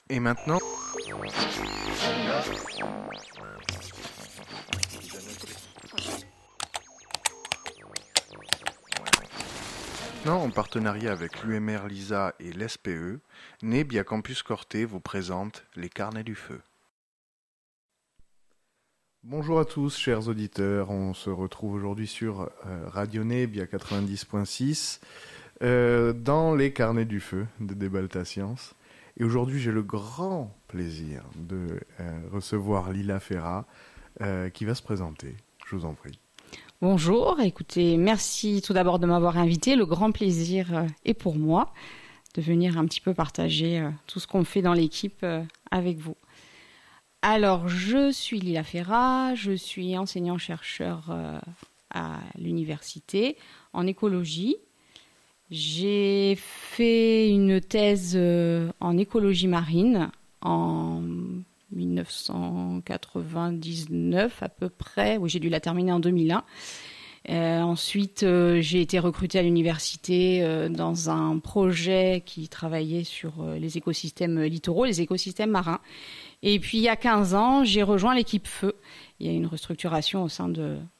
Et maintenant, en partenariat avec l'UMR LISA et l'SPE, Nebia Campus Corté vous présente les Carnets du Feu. Bonjour à tous, chers auditeurs. On se retrouve aujourd'hui sur Radio Nebia 90.6 dans les Carnets du Feu de Débalta Science. Et aujourd'hui, j'ai le grand plaisir de recevoir Lila Ferra qui va se présenter. Je vous en prie. Bonjour, écoutez, merci tout d'abord de m'avoir invité. Le grand plaisir est pour moi de venir un petit peu partager tout ce qu'on fait dans l'équipe avec vous. Alors, je suis Lila Ferra, je suis enseignant-chercheur à l'université en écologie. J'ai fait une thèse en écologie marine en 1999 à peu près. Oui, j'ai dû la terminer en 2001. Ensuite, j'ai été recrutée à l'université dans un projet qui travaillait sur les écosystèmes littoraux, les écosystèmes marins. Et puis, il y a 15 ans, j'ai rejoint l'équipe Feu. Il y a une restructuration au sein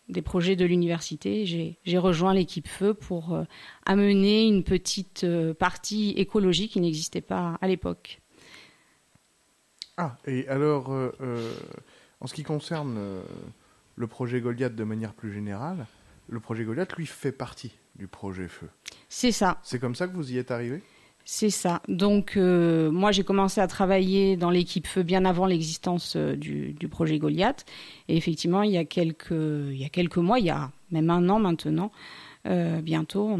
des projets de l'université. J'ai rejoint l'équipe Feu pour amener une petite partie écologique qui n'existait pas à l'époque. Ah, et alors, en ce qui concerne le projet Goliath de manière plus générale, le projet Goliath, lui, fait partie du projet Feu. C'est ça. C'est comme ça que vous y êtes arrivé ? C'est ça. Donc, moi, j'ai commencé à travailler dans l'équipe Feu bien avant l'existence du projet Goliath. Et effectivement, il y a quelques mois, il y a même un an maintenant, bientôt,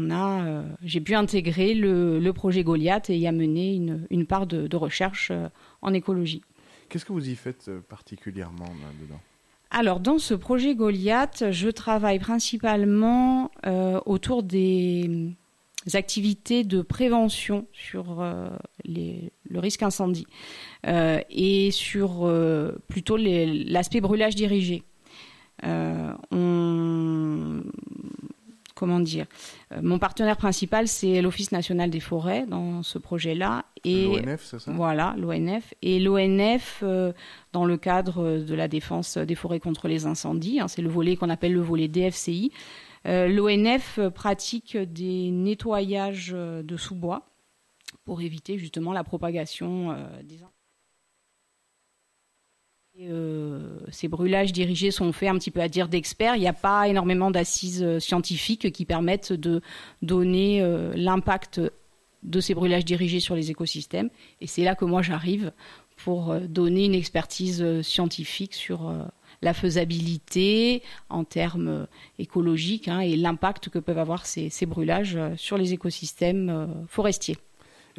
j'ai pu intégrer le projet Goliath et y amener une part de recherche en écologie. Qu'est-ce que vous y faites particulièrement là-dedans ? Alors, dans ce projet Goliath, je travaille principalement autour des activités de prévention sur le risque incendie et sur plutôt l'aspect brûlage dirigé. Mon partenaire principal, c'est l'Office national des forêts dans ce projet-là. Et l'ONF, c'est ça ? Voilà, l'ONF. Et l'ONF, dans le cadre de la défense des forêts contre les incendies, c'est le volet qu'on appelle le volet DFCI, l'ONF pratique des nettoyages de sous-bois pour éviter justement la propagation des incendies. Ces brûlages dirigés sont faits un petit peu à dire d'experts. Il n'y a pas énormément d'assises scientifiques qui permettent de donner l'impact de ces brûlages dirigés sur les écosystèmes. Et c'est là que moi j'arrive pour donner une expertise scientifique sur la faisabilité en termes écologiques et l'impact que peuvent avoir ces brûlages sur les écosystèmes forestiers.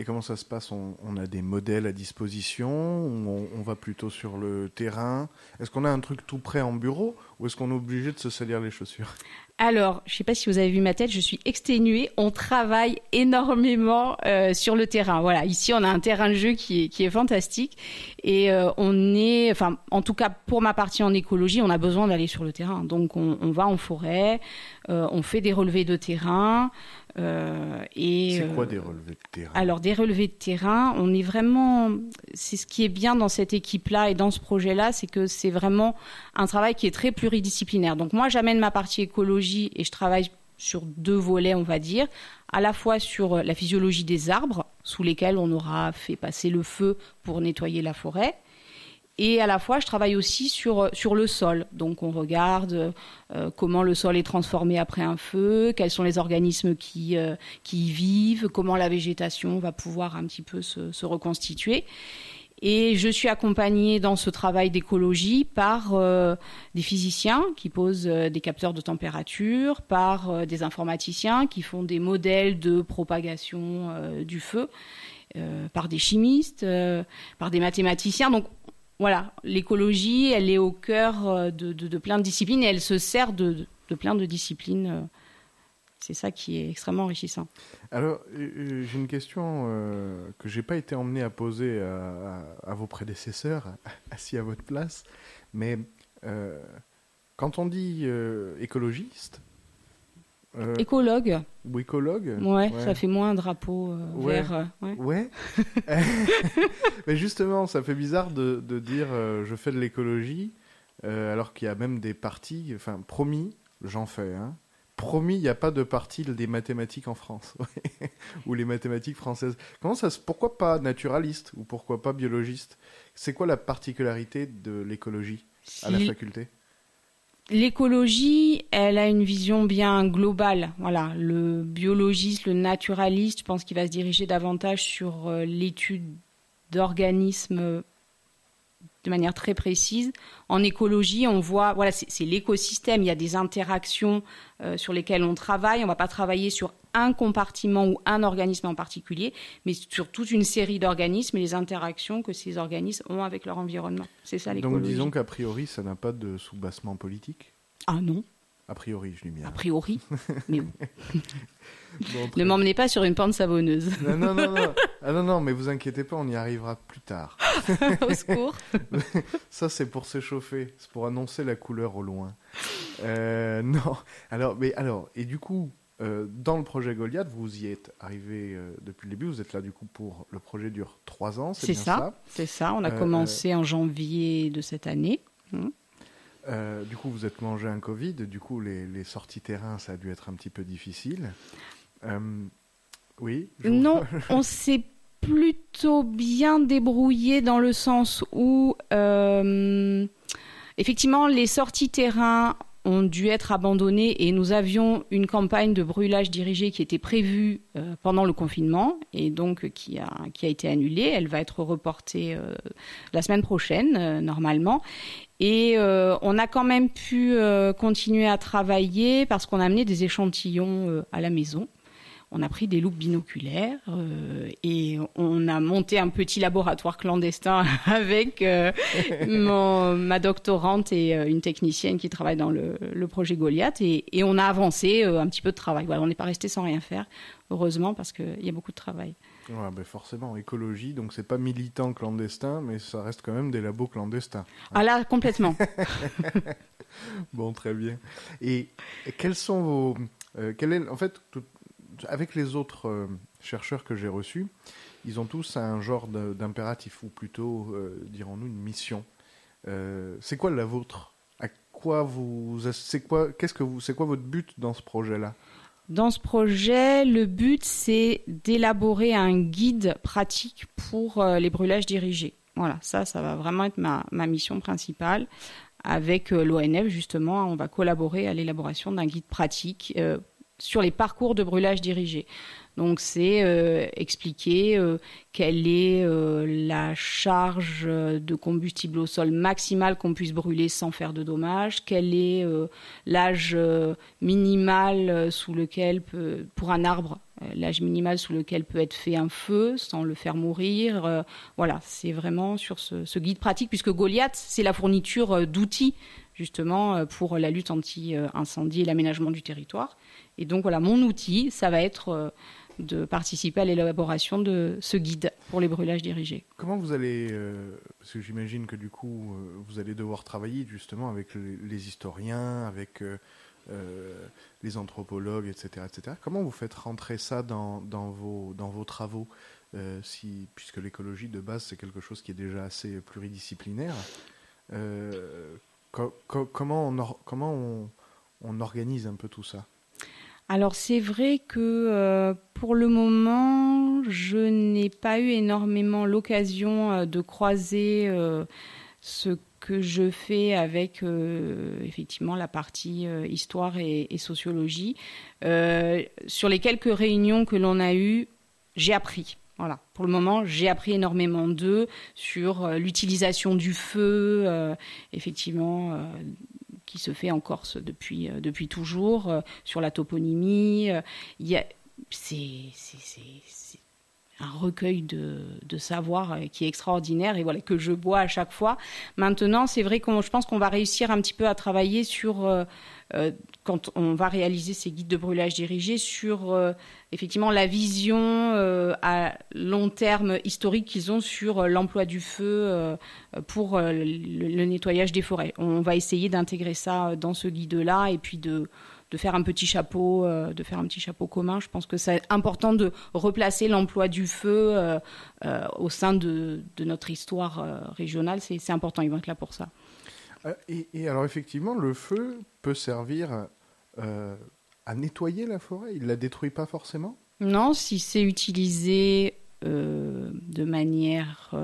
Et comment ça se passe ? On a des modèles à disposition, on va plutôt sur le terrain. Est-ce qu'on a un truc tout prêt en bureau ou est-ce qu'on est obligé de se salir les chaussures ? Alors, je ne sais pas si vous avez vu ma tête, je suis exténuée. On travaille énormément sur le terrain. Voilà, ici on a un terrain de jeu qui est fantastique et en tout cas pour ma partie en écologie, on a besoin d'aller sur le terrain. Donc on va en forêt, on fait des relevés de terrain. C'est quoi des relevés de terrain ? Alors des relevés de terrain, c'est ce qui est bien dans cette équipe-là et dans ce projet-là, c'est que c'est vraiment un travail qui est très pluridisciplinaire. Donc moi j'amène ma partie écologie et je travaille sur 2 volets, on va dire, à la fois sur la physiologie des arbres, sous lesquels on aura fait passer le feu pour nettoyer la forêt. Et à la fois, je travaille aussi sur le sol. Donc, on regarde comment le sol est transformé après un feu, quels sont les organismes qui y vivent, comment la végétation va pouvoir un petit peu se reconstituer. Et je suis accompagnée dans ce travail d'écologie par des physiciens qui posent des capteurs de température, par des informaticiens qui font des modèles de propagation du feu, par des chimistes, par des mathématiciens. Donc, voilà, l'écologie, elle est au cœur de plein de disciplines et elle se sert de plein de disciplines. C'est ça qui est extrêmement enrichissant. Alors, j'ai une question que je n'ai pas été emmené à poser à vos prédécesseurs, assis à votre place. Mais quand on dit écologiste, Écologue. Ou écologue. Ouais, ça fait moins un drapeau vert. Ouais. Mais justement, ça fait bizarre de dire je fais de l'écologie, alors qu'il y a même des partis, enfin, promis, j'en fais, hein. Promis, il n'y a pas de parti des mathématiques en France, ou les mathématiques françaises. Pourquoi pas naturaliste, ou pourquoi pas biologiste? C'est quoi la particularité de l'écologie à la faculté? L'écologie, elle a une vision bien globale. Voilà, le biologiste, le naturaliste, je pense qu'il va se diriger davantage sur l'étude d'organismes de manière très précise. En écologie, on voit, voilà, c'est l'écosystème. Il y a des interactions sur lesquelles on travaille. On ne va pas travailler sur un compartiment ou un organisme en particulier, mais sur toute une série d'organismes et les interactions que ces organismes ont avec leur environnement. C'est ça l'écologie. Donc disons qu'a priori, ça n'a pas de sous-bassement politique. Ah non. A priori, je dis bien. A priori, mais bon. Ne m'emmenez pas sur une pente savonneuse. Non, mais vous inquiétez pas, on y arrivera plus tard. Au secours. Ça, c'est pour s'échauffer, c'est pour annoncer la couleur au loin. Non, et du coup, dans le projet Goliath, vous y êtes arrivé depuis le début, vous êtes là du coup pour, le projet dure 3 ans, c'est bien ça? C'est ça, on a commencé en janvier de cette année. Du coup, vous êtes mangé un Covid, du coup, les sorties terrain, ça a dû être un petit peu difficile. Oui. Non, on s'est plutôt bien débrouillé dans le sens où, effectivement, les sorties terrain ont dû être abandonnées et nous avions une campagne de brûlage dirigé qui était prévue pendant le confinement et donc qui a été annulée. Elle va être reportée la semaine prochaine, normalement. Et on a quand même pu continuer à travailler parce qu'on a amené des échantillons à la maison. On a pris des loupes binoculaires et on a monté un petit laboratoire clandestin avec ma doctorante et une technicienne qui travaille dans le projet Goliath. Et on a avancé un petit peu de travail. Voilà, on n'est pas resté sans rien faire, heureusement, parce qu'il y a beaucoup de travail. Ouais, ben forcément, écologie, donc c'est pas militant clandestin, mais ça reste quand même des labos clandestins. Ah là, complètement. Bon, très bien. Et quels sont vos... avec les autres chercheurs que j'ai reçus, ils ont tous un genre d'impératif, ou plutôt, dirons-nous, une mission. C'est quoi la vôtre? C'est quoi votre but dans ce projet-là? Dans ce projet, le but, c'est d'élaborer un guide pratique pour les brûlages dirigés. Voilà, ça va vraiment être ma mission principale. Avec l'ONF, justement, on va collaborer à l'élaboration d'un guide pratique sur les parcours de brûlage dirigé. Donc, c'est expliquer quelle est la charge de combustible au sol maximale qu'on puisse brûler sans faire de dommages, quel est l'âge minimal sous lequel pour un arbre, l'âge minimal sous lequel peut être fait un feu sans le faire mourir. Voilà, c'est vraiment sur ce guide pratique, puisque Goliath, c'est la fourniture d'outils, justement, pour la lutte anti-incendie et l'aménagement du territoire. Et donc, voilà, mon outil, ça va être de participer à l'élaboration de ce guide pour les brûlages dirigés. Comment vous allez, parce que j'imagine que du coup, vous allez devoir travailler justement avec les historiens, avec les anthropologues, etc., etc. Comment vous faites rentrer ça dans vos travaux, puisque l'écologie de base, c'est quelque chose qui est déjà assez pluridisciplinaire. Comment on organise un peu tout ça ? Alors c'est vrai que pour le moment, je n'ai pas eu énormément l'occasion de croiser ce que je fais avec effectivement la partie histoire et sociologie. Sur les quelques réunions que l'on a eues, j'ai appris. Voilà. Pour le moment, j'ai appris énormément d'eux sur l'utilisation du feu, effectivement, qui se fait en Corse depuis toujours, sur la toponymie. C'est un recueil de savoir qui est extraordinaire et voilà, que je bois à chaque fois. Maintenant, c'est vrai que je pense qu'on va réussir un petit peu à travailler sur, quand on va réaliser ces guides de brûlage dirigés, sur effectivement la vision à long terme historique qu'ils ont sur l'emploi du feu pour le nettoyage des forêts. On va essayer d'intégrer ça dans ce guide-là et puis de faire un petit chapeau, commun. Je pense que c'est important de replacer l'emploi du feu au sein de notre histoire régionale. C'est important, ils vont être là pour ça. Et alors effectivement, le feu peut servir à nettoyer la forêt. Il ne la détruit pas forcément ? Non, si c'est utilisé de manière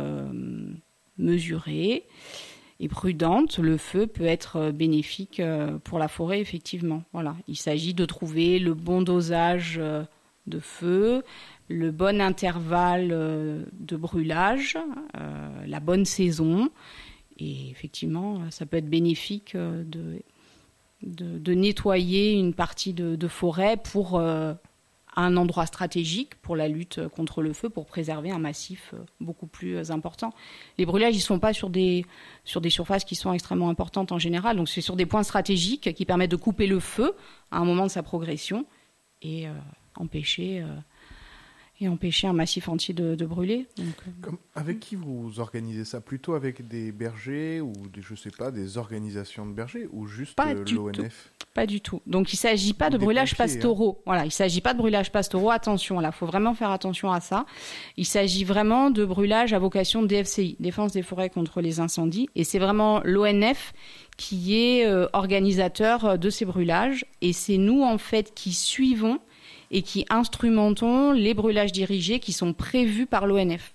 mesurée et prudente, le feu peut être bénéfique pour la forêt, effectivement. Voilà. Il s'agit de trouver le bon dosage de feu, le bon intervalle de brûlage, la bonne saison. Et effectivement, ça peut être bénéfique de nettoyer une partie de forêt pour un endroit stratégique pour la lutte contre le feu, pour préserver un massif beaucoup plus important. Les brûlages, ils ne sont pas sur des surfaces qui sont extrêmement importantes en général, donc c'est sur des points stratégiques qui permettent de couper le feu à un moment de sa progression et empêcher un massif entier de brûler. Donc, avec qui vous organisez ça ? Plutôt avec des bergers ou des organisations de bergers ou juste l'ONF ? Pas du tout. Donc il ne s'agit pas de brûlages pastoraux. Voilà, il ne s'agit pas de brûlages pastoraux. Attention, là, il faut vraiment faire attention à ça. Il s'agit vraiment de brûlages à vocation DFCI, Défense des forêts contre les incendies. Et c'est vraiment l'ONF qui est organisateur de ces brûlages. Et c'est nous, en fait, qui suivons et qui instrumentons les brûlages dirigés qui sont prévus par l'ONF.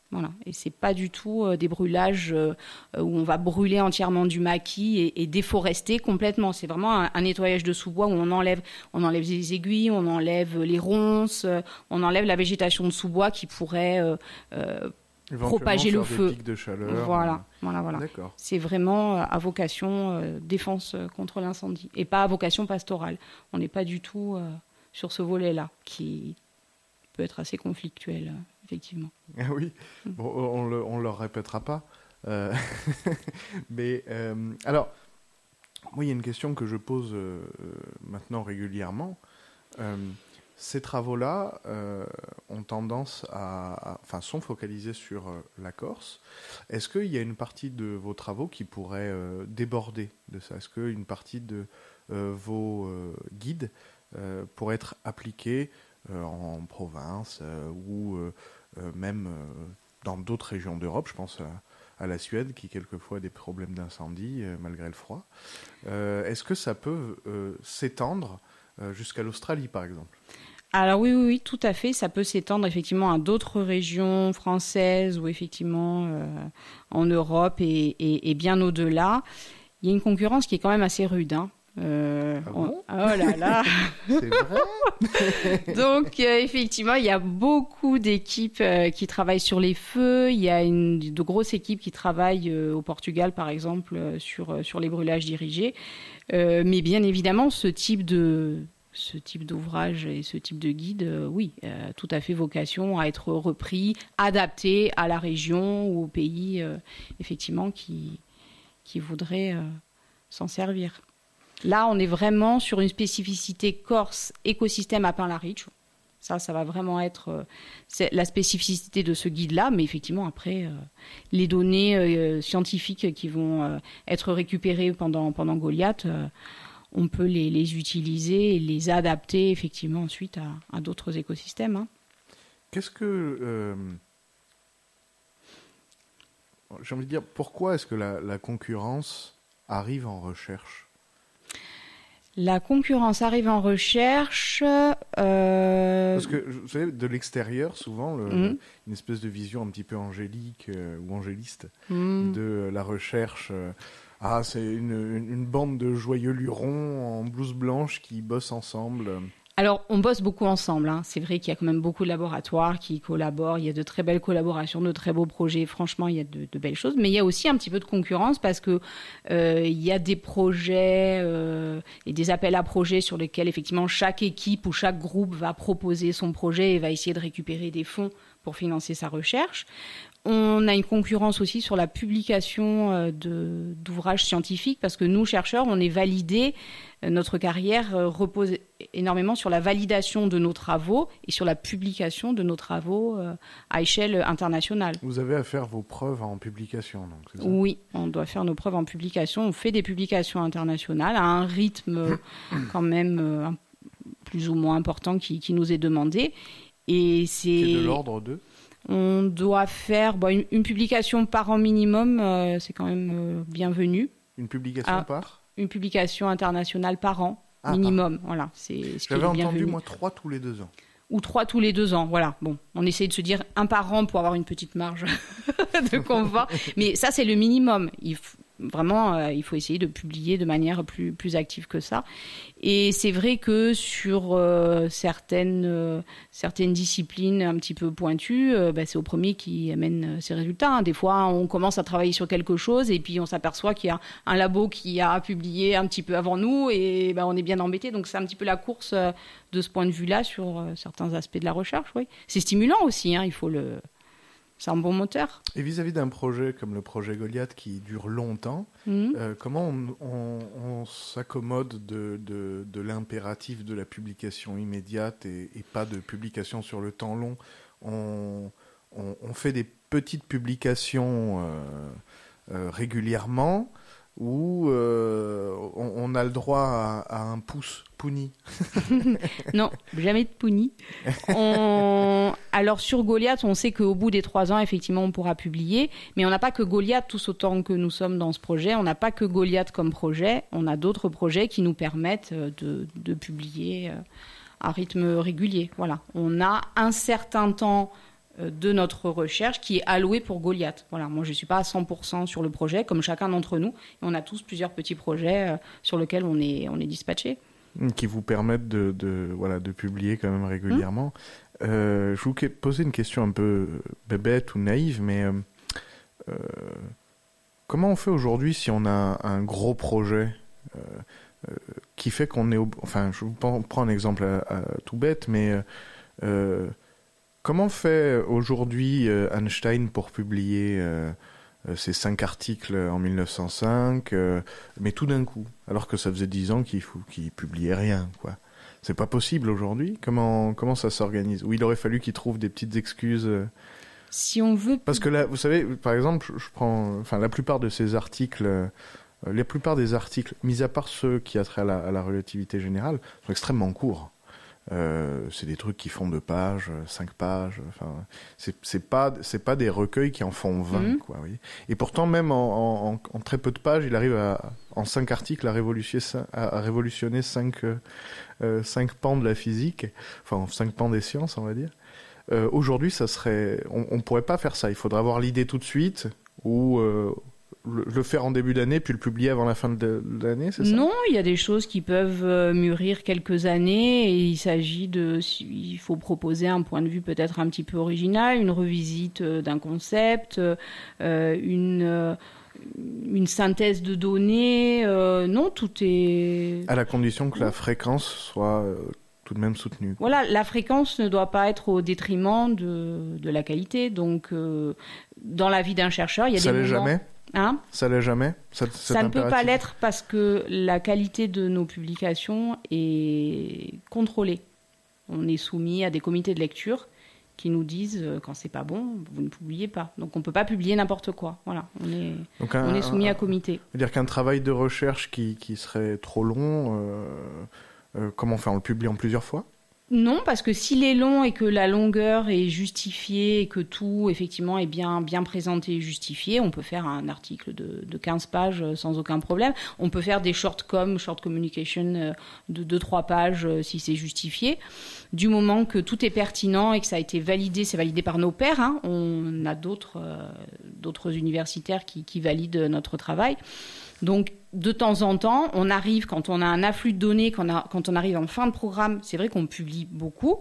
Voilà. Et c'est pas du tout des brûlages où on va brûler entièrement du maquis et déforester complètement. C'est vraiment un nettoyage de sous-bois où on enlève les aiguilles, on enlève les ronces, on enlève la végétation de sous-bois qui pourrait propager le feu. Des pics de chaleur. Voilà. D'accord. C'est vraiment à vocation défense contre l'incendie et pas à vocation pastorale. On n'est pas du tout sur ce volet-là qui peut être assez conflictuel, effectivement. Ah oui, bon, on ne le répétera pas. Mais alors, moi, il y a une question que je pose maintenant régulièrement. Ces travaux-là ont tendance sont focalisés sur la Corse. Est-ce qu'il y a une partie de vos travaux qui pourrait déborder de ça ? Est-ce qu'une partie de vos guides pourrait être appliquée en province ou même dans d'autres régions d'Europe? Je pense à la Suède qui quelquefois a des problèmes d'incendie malgré le froid. Est-ce que ça peut s'étendre jusqu'à l'Australie, par exemple? Alors oui, tout à fait. Ça peut s'étendre effectivement à d'autres régions françaises ou effectivement en Europe et bien au-delà. Il y a une concurrence qui est quand même assez rude, hein. Bon oh là là. C'est vrai. Donc effectivement, il y a beaucoup d'équipes qui travaillent sur les feux. Il y a de grosses équipes qui travaillent au Portugal, par exemple, sur les brûlages dirigés. Mais bien évidemment, ce type d'ouvrage et ce type de guide, tout à fait vocation à être repris, adapté à la région ou au pays, effectivement, qui voudrait s'en servir. Là, on est vraiment sur une spécificité Corse, écosystème à Pin-la-Riche. Ça va vraiment être la spécificité de ce guide-là. Mais effectivement, après, les données scientifiques qui vont être récupérées pendant Goliath, on peut les utiliser et les adapter effectivement ensuite à d'autres écosystèmes. Hein. Qu'est-ce que... j'ai envie de dire, pourquoi est-ce que la concurrence arrive en recherche ? La concurrence arrive en recherche... Parce que, vous savez, de l'extérieur, souvent, une espèce de vision un petit peu angélique ou angéliste de la recherche. C'est une bande de joyeux lurons en blouse blanche qui bossent ensemble. Alors, on bosse beaucoup ensemble. Hein. C'est vrai qu'il y a quand même beaucoup de laboratoires qui collaborent. Il y a de très belles collaborations, de très beaux projets. Franchement, il y a de belles choses. Mais il y a aussi un petit peu de concurrence parce que il y a des projets et des appels à projets sur lesquels, effectivement, chaque équipe ou chaque groupe va proposer son projet et va essayer de récupérer des fonds pour financer sa recherche. On a une concurrence aussi sur la publication d'ouvrages scientifiques parce que nous, chercheurs, on est validés. Notre carrière repose énormément sur la validation de nos travaux et sur la publication de nos travaux à échelle internationale. Vous avez à faire vos preuves en publication, donc, c'est ça ? Oui, on doit faire nos preuves en publication. On fait des publications internationales à un rythme quand même plus ou moins important qui nous est demandé. Et c'est de l'ordre de ? On doit faire une publication par an minimum, c'est quand même bienvenu. Une publication par ? Une publication internationale par an, minimum. Voilà, c'est ce qui est bienvenu. J'avais entendu, moi, 3 tous les 2 ans. Ou 3 tous les 2 ans, voilà. Bon, on essaye de se dire 1 par an pour avoir une petite marge de confort. Mais ça, c'est le minimum. Vraiment, il faut essayer de publier de manière plus active que ça. Et c'est vrai que sur certaines disciplines un petit peu pointues, c'est au premier qui amène ses résultats. Hein. Des fois, on commence à travailler sur quelque chose et puis on s'aperçoit qu'il y a un labo qui a publié un petit peu avant nous et on est bien embêté. Donc c'est un petit peu la course de ce point de vue-là sur certains aspects de la recherche. Oui. C'est stimulant aussi, hein, c'est un bon moteur. Et vis-à-vis d'un projet comme le projet Goliath qui dure longtemps, comment on s'accommode de l'impératif de la publication immédiate et pas de publication sur le temps long ? On fait des petites publications régulièrement ou on a le droit à un pouce puni ? Non, jamais de puni. Alors sur Goliath, on sait qu'au bout des 3 ans, effectivement, on pourra publier. Mais on n'a pas que Goliath, tous autant que nous sommes dans ce projet. On n'a pas que Goliath comme projet. On a d'autres projets qui nous permettent de publier à rythme régulier. Voilà. On a un certain temps de notre recherche qui est alloué pour Goliath. Voilà, moi je ne suis pas à 100% sur le projet, comme chacun d'entre nous. Et on a tous plusieurs petits projets sur lesquels on est dispatché. Qui vous permettent de publier quand même régulièrement. Je vous posais une question un peu bébête ou naïve, mais comment on fait aujourd'hui si on a un gros projet qui fait qu'on est... Enfin, je vous prends un exemple tout bête, mais... comment fait aujourd'hui Einstein pour publier ces 5 articles en 1905, mais tout d'un coup, alors que ça faisait 10 ans qu'il publiait rien, quoi. C'est pas possible aujourd'hui. Comment ça s'organise ? Ou il aurait fallu qu'il trouve des petites excuses si on veut... Parce que là, vous savez, par exemple, je prends... Enfin, la plupart de ces articles... la plupart des articles, mis à part ceux qui a trait à la relativité générale, sont extrêmement courts. C'est des trucs qui font 2 pages, 5 pages. Enfin, c'est pas des recueils qui en font 20, quoi. Oui. Et pourtant, même en très peu de pages, il arrive en 5 articles à révolutionner 5 pans de la physique, enfin 5 pans des sciences, on va dire. Aujourd'hui, on pourrait pas faire ça. Il faudrait avoir l'idée tout de suite ou le faire en début d'année, puis le publier avant la fin de l'année, c'est ça ? Non, il y a des choses qui peuvent mûrir quelques années et il faut proposer un point de vue peut-être un petit peu original, une revisite d'un concept, une synthèse de données. Non, tout est... À la condition que la fréquence soit tout de même soutenue. Voilà, la fréquence ne doit pas être au détriment de la qualité. Donc, dans la vie d'un chercheur, il y a des moments... Ça l'est jamais ? Hein ? Ça l'est jamais ? Ça ne peut pas l'être parce que la qualité de nos publications est contrôlée. On est soumis à des comités de lecture qui nous disent quand c'est pas bon, vous ne publiez pas. Donc on peut pas publier n'importe quoi. Voilà, on est soumis à comité. C'est-à-dire qu'un travail de recherche qui serait trop long, comment on fait ? On le publie en plusieurs fois ? Non, parce que s'il est long et que la longueur est justifiée et que tout, effectivement, est bien présenté et justifié, on peut faire un article de 15 pages sans aucun problème. On peut faire des short communication de 2-3 pages si c'est justifié. Du moment que tout est pertinent et que ça a été validé, c'est validé par nos pairs. Hein. On a d'autres universitaires qui valident notre travail. Donc, de temps en temps, on arrive, quand on a un afflux de données, quand on arrive en fin de programme, c'est vrai qu'on publie beaucoup.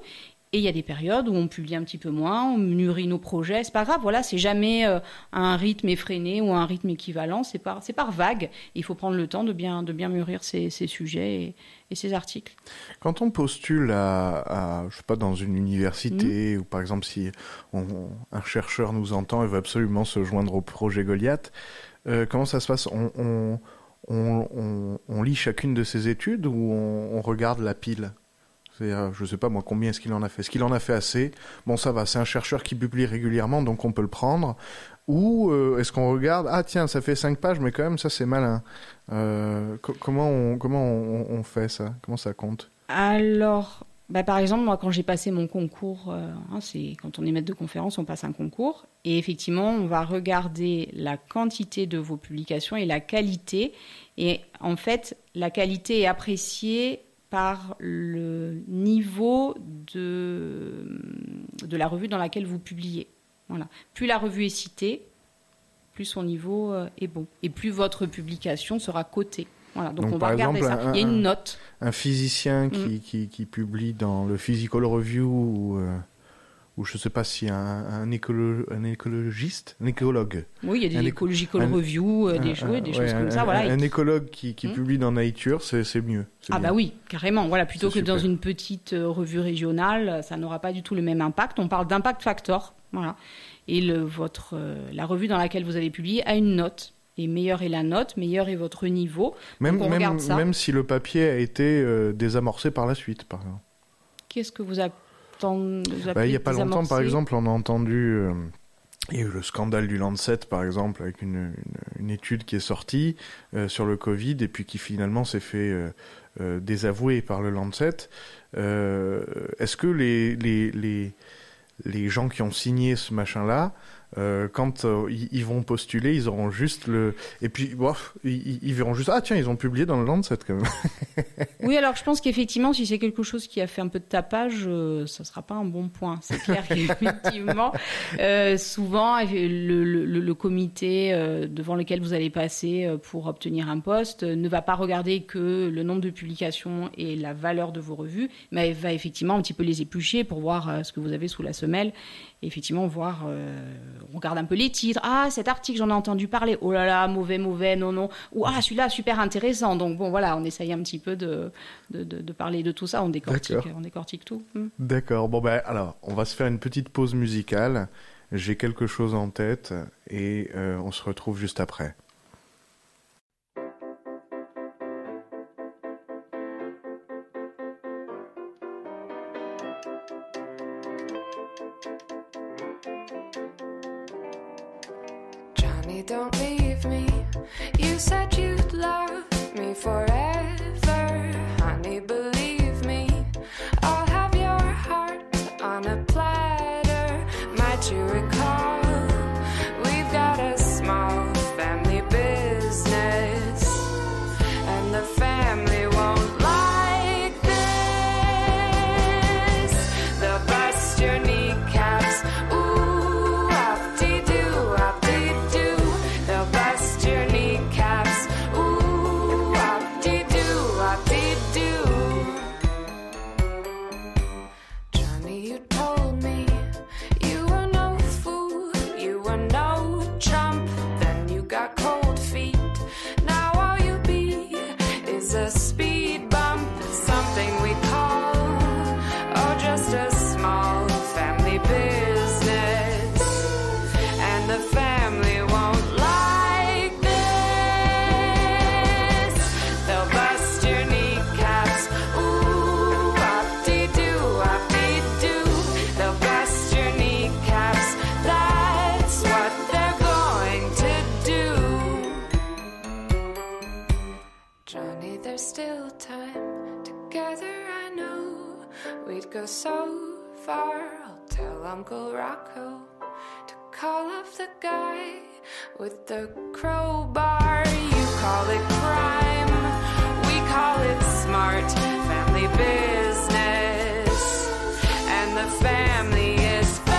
Et il y a des périodes où on publie un petit peu moins, on mûrit nos projets. C'est pas grave, voilà, c'est jamais un rythme effréné ou un rythme équivalent. C'est par vague. Il faut prendre le temps de bien mûrir ces sujets et ces articles. Quand on postule je sais pas, dans une université, ou par exemple si un chercheur nous entend et veut absolument se joindre au projet Goliath, comment ça se passe? On lit chacune de ses études ou on regarde la pile? Je sais pas moi combien est-ce qu'il en a fait. Est-ce qu'il en a fait assez? Bon, ça va, c'est un chercheur qui publie régulièrement, donc on peut le prendre. Ou est-ce qu'on regarde, ah tiens, ça fait 5 pages, mais quand même ça c'est malin. Comment on fait ça? Comment ça compte? Alors, par exemple, moi quand j'ai passé mon concours, c'est quand on est maître de conférence, on passe un concours. Et effectivement, on va regarder la quantité de vos publications et la qualité. Et en fait, la qualité est appréciée par le niveau de la revue dans laquelle vous publiez. Voilà. Plus la revue est citée, plus son niveau est bon. Et plus votre publication sera cotée. Voilà. Donc on va regarder ça. Il y a une note. Un physicien qui publie dans le Physical Review ou je ne sais pas si un écologiste, un écologue. Oui, il y a des Ecological Review, des choses comme ça. Voilà. Un écologue qui publie dans Nature, c'est mieux. Ah bah oui, carrément. Voilà, plutôt que dans une petite revue régionale, ça n'aura pas du tout le même impact. On parle d'impact factor. Voilà. Et la revue dans laquelle vous avez publié a une note. Et meilleure est la note, meilleur est votre niveau. Donc on regarde ça. Même si le papier a été désamorcé par la suite, par exemple. Qu'est-ce que vous appelez il n'y a pas longtemps, par exemple, on a entendu... il y a eu le scandale du Lancet, par exemple, avec une étude qui est sortie sur le Covid et puis qui finalement s'est fait désavouer par le Lancet. Est-ce que les gens qui ont signé ce machin-là, quand ils vont postuler, ils auront juste et puis ils verront juste, ah tiens, ils ont publié dans le Lancet quand même. Oui, alors je pense qu'effectivement, si c'est quelque chose qui a fait un peu de tapage, ça sera pas un bon point. C'est clair qu'effectivement, souvent le comité devant lequel vous allez passer pour obtenir un poste ne va pas regarder que le nombre de publications et la valeur de vos revues, mais va effectivement un petit peu les éplucher pour voir ce que vous avez sous la semelle. Et effectivement, on regarde un peu les titres. Ah, cet article, j'en ai entendu parler. Oh là là, mauvais, non. Ou ah, celui-là, super intéressant. Donc bon, voilà, on essaye un petit peu de parler de tout ça. On décortique tout. D'accord. Bon alors, on va se faire une petite pause musicale. J'ai quelque chose en tête et on se retrouve juste après. Don't leave me. You said you'd love me forever. Honey, believe me. I'll have your heart on a platter. Might you recall? We've got a small family business, and the family won't like this. They'll bust your kneecaps. Ooh, op-dee-doo, op-dee-doo. They'll bust your kneecaps. Ooh, op-dee-doo, op-dee-doo. Johnny, you told me you were no fool, you were no chump. Then you got cold feet. Now all you be is a speed bump. Something we call, oh, just a small family business. And the family won't like this. They'll bust your kneecaps. Ooh, op-dee-doo, op-dee-doo. They'll bust your kneecaps. That's what they're going to do. Johnny, there's still time. Together I know we'd go so far. I'll tell Uncle Rocco to call off the guy with the crowbar. You call it crime, we call it smart family business. And the family is famous.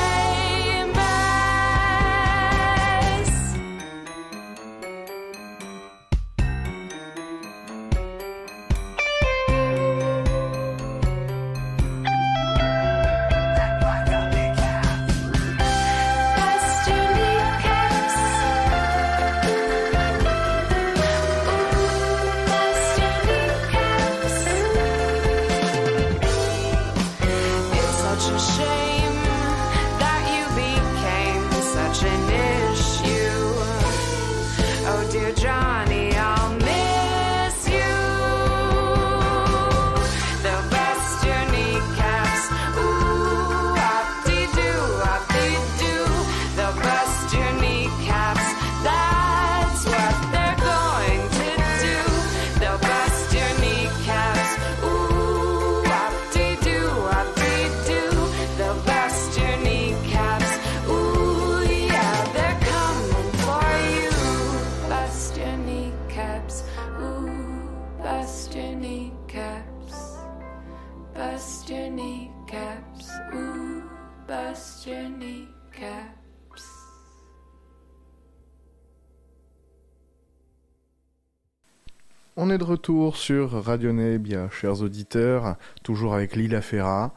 On est de retour sur Radio Nebbia, chers auditeurs, toujours avec Lila Ferra.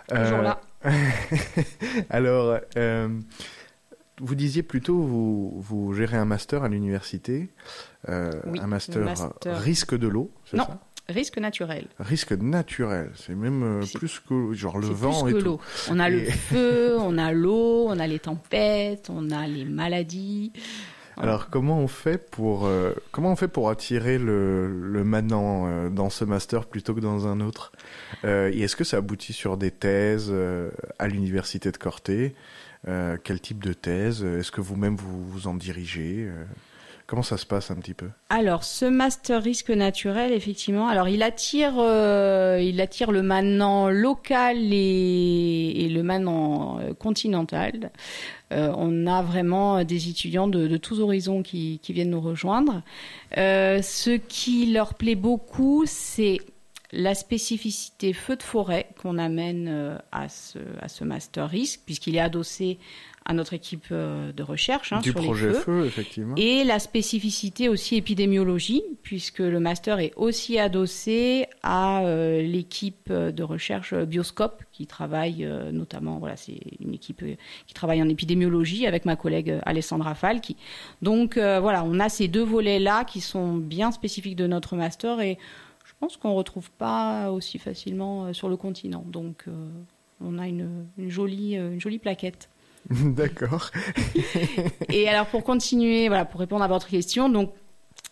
Toujours là. Alors, vous disiez plutôt, vous gérez un master à l'université, Oui, un master risque de l'eau, c'est Non. ça? Risque naturel. Risque naturel, c'est même plus que genre le vent plus et que tout. l'eau. On a le feu, on a l'eau, on a les tempêtes, on a les maladies. Alors comment on fait pour attirer le manant dans ce master plutôt que dans un autre, et est-ce que ça aboutit sur des thèses à l'université de Corté? Quel type de thèse? Est-ce que vous-même vous en dirigez? Comment ça se passe un petit peu? Alors, ce master risque naturel, effectivement, alors il attire le manant local et le manant continental. On a vraiment des étudiants de tous horizons qui viennent nous rejoindre. Ce qui leur plaît beaucoup, c'est la spécificité feu de forêt qu'on amène à ce master risque, puisqu'il est adossé à notre équipe de recherche du sur projet les feux. Effectivement. Et la spécificité aussi épidémiologie, puisque le master est aussi adossé à l'équipe de recherche Bioscope, qui travaille notamment, voilà, c'est une équipe qui travaille en épidémiologie avec ma collègue Alessandra Falchi. Donc voilà, on a ces deux volets-là qui sont bien spécifiques de notre master et je pense qu'on ne retrouve pas aussi facilement sur le continent. Donc on a une jolie plaquette. D'accord. Et alors pour continuer, voilà, pour répondre à votre question, donc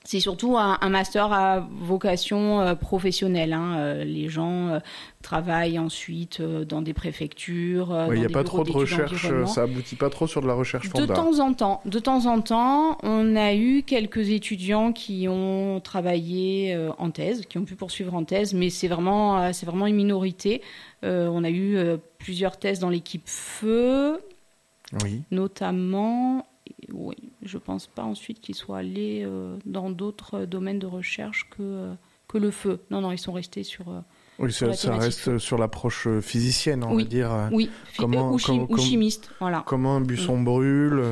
c'est surtout un master à vocation professionnelle. Les gens travaillent ensuite dans des préfectures. Il n'y a pas trop de recherche, ça aboutit pas trop sur de la recherche fondamentale. De temps en temps, on a eu quelques étudiants qui ont travaillé en thèse, qui ont pu poursuivre en thèse, mais c'est vraiment une minorité. On a eu plusieurs thèses dans l'équipe feu. Oui. Notamment, oui, je pense pas ensuite qu'ils soient allés dans d'autres domaines de recherche que le feu. Non, ils sont restés sur. Oui, ça reste sur l'approche physicienne, on va dire. Oui, ou chimiste, voilà. Comment un buisson brûle,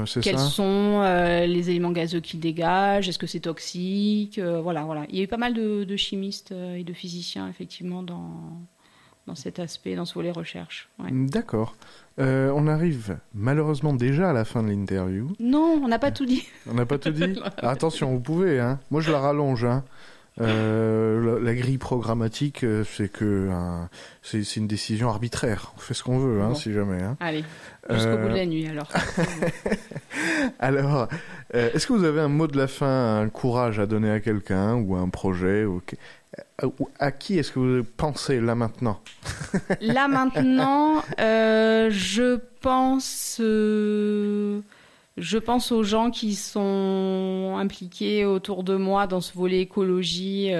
c'est Quels ça? sont les éléments gazeux qu'il dégage? Est-ce que c'est toxique? Voilà. Il y a eu pas mal de chimistes et de physiciens, effectivement, dans cet aspect, dans ce volet recherche. Ouais. D'accord. On arrive malheureusement déjà à la fin de l'interview. Non, on n'a pas tout dit. On n'a pas tout dit. Attention, vous pouvez. Moi, je la rallonge. La grille programmatique, c'est une décision arbitraire. On fait ce qu'on veut, bon. Si jamais. Allez, jusqu'au bout de la nuit, alors. Alors, est-ce que vous avez un mot de la fin, un courage à donner à quelqu'un ou à un projet à qui est-ce que vous pensez là maintenant? Là maintenant, je pense aux gens qui sont impliqués autour de moi dans ce volet écologie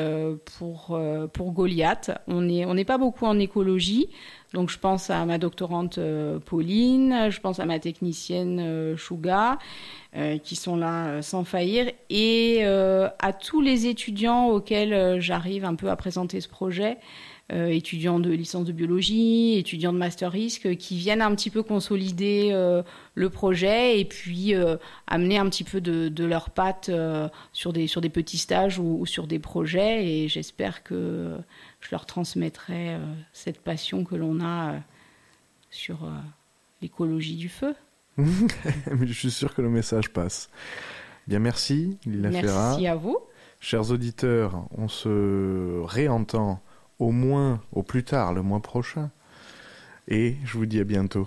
pour Goliath. On n'est pas beaucoup en écologie, donc je pense à ma doctorante Pauline, je pense à ma technicienne Chouga, qui sont là sans faillir, et à tous les étudiants auxquels j'arrive un peu à présenter ce projet, étudiants de licence de biologie, étudiants de master risque, qui viennent un petit peu consolider le projet et puis amener un petit peu de leurs pattes sur des petits stages ou sur des projets, et j'espère que je leur transmettrai cette passion que l'on a sur l'écologie du feu. Mais je suis sûr que le message passe. Bien, merci Lila Ferra. Merci à vous. Chers auditeurs, on se réentend au plus tard le mois prochain. Et je vous dis à bientôt.